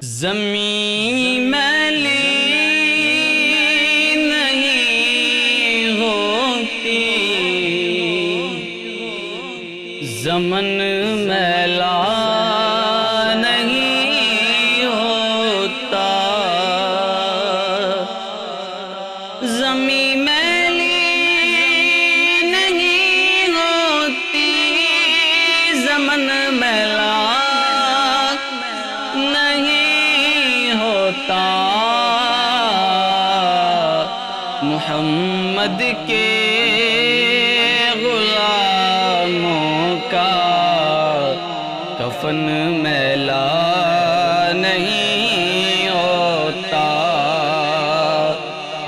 زمین میلی نہیں ہوتی، زمن میلا نہیں ہوتا، زمین میلی نہیں ہوتی، زمن میلا محمد کے غلاموں کا کفن میلا نہیں ہوتا،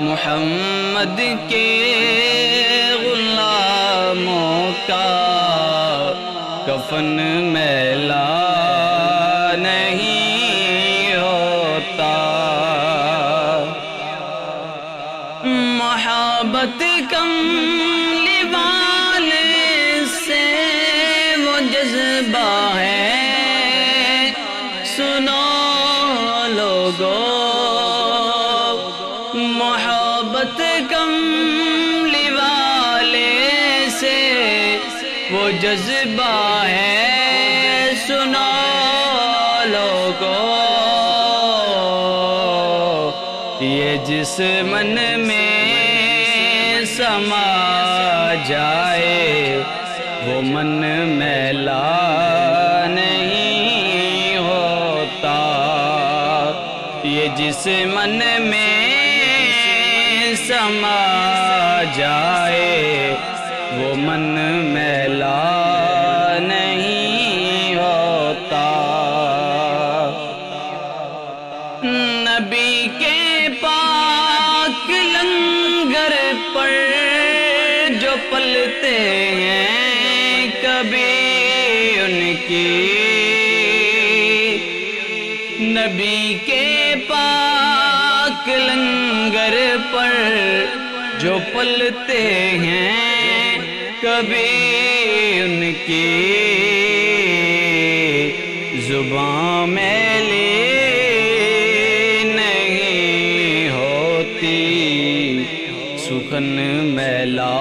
محمد کے غلاموں کا کفن میلا نہیں ہوتا۔ محبت کملی والے سے وہ جذبہ ہے، سنو لوگو، محبت کملی والے سے وہ جذبہ ہے، سنو لوگو، یہ جس من میں سما جائے وہ من میلا نہیں ہوتا، یہ جس من میں سما جائے وہ من میلا نہیں ہوتا۔ نبی کے پاک لنگر پر جو پلتے ہیں کبھی ان کی، نبی کے پاک لنگر پر جو پلتے ہیں کبھی ان کی زبان میلی نہیں ہوتی، سخن میلا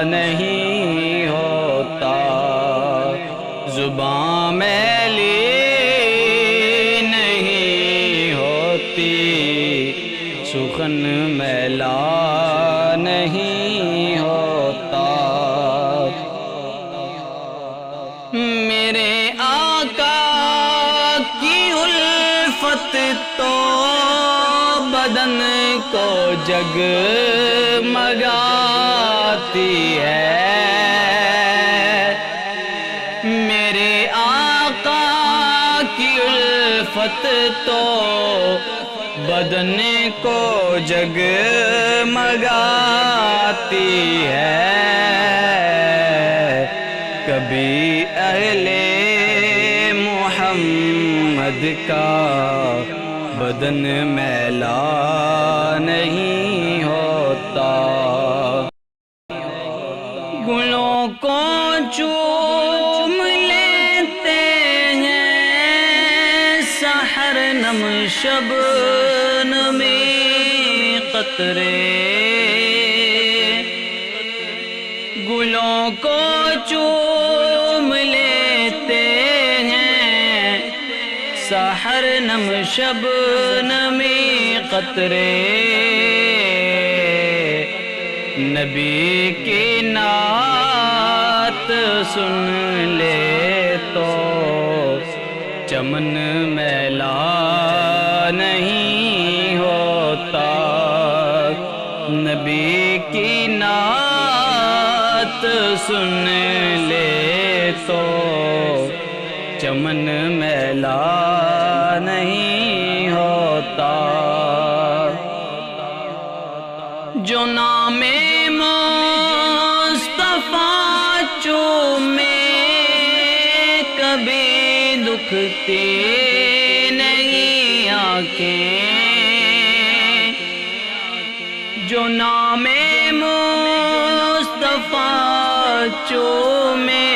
نہیں ہوتا، زبان میلی نہیں ہوتی، سخن میلا نہیں ہوتا۔ میرے آقا کی الفت تو بدن کو جگمگاتی ہے، میرے آقا کی الفت تو بدن کو جگمگاتی ہے، کبھی اہل محمد کا بدن میلا نہیں ہوتا، گلوں کو چوم لیتے ہیں سحر نم شبنمی قطرے، گلوں کو چوم لیتے ہیں سحر نم شبنمی قطرے، نبی کی نعت سن لے تو چمن میلا نہیں ہوتا، نبی کی نعت سن لے تو چمن میلا نہیں ہوتا، جو نام مصطفیٰ چومے کبھی دکھتی نہیں آنکھیں، جو نام مصطفیٰ چومے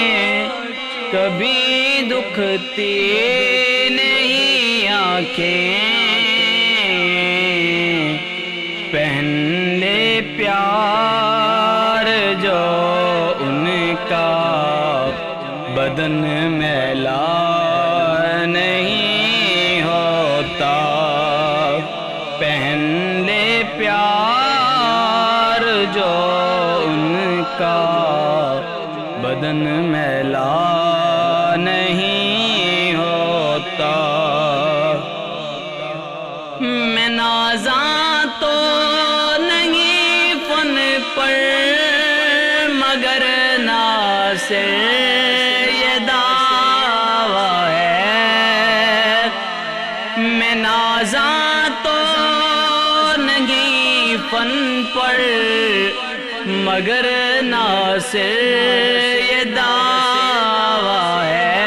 کبھی دکھتی نہیں آنکھیں، پہن لے پیار جو ان کا بدن میلا نہیں ہوتا، پہن لے پیار جو ان کا بدن میلا نہیں ہوتا۔ میں نازاں تو نہیں فن پر، مگر ناصر یہ دعویٰ ہے، میں نازاں تو نہیں فن پر، مگر ناصر یہ دعویٰ ہے،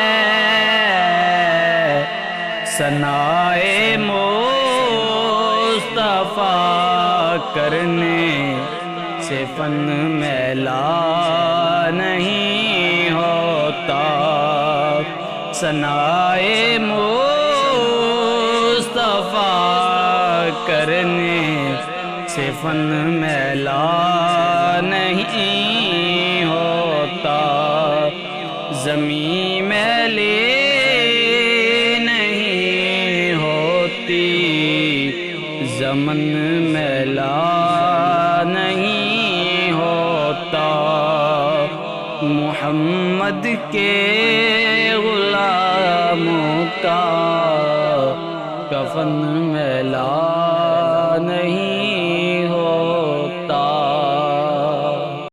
ثنائے مصطفیٰ کرنے سے فن میلا نہیں ہوتا، ثنائے مصطفیٰ کرنے سے فن میلا نہیں ہوتا، زمین میلی نہیں ہوتی، زمن میلا نہیں ہوتا، محمد کے غلاموں کا کفن میلا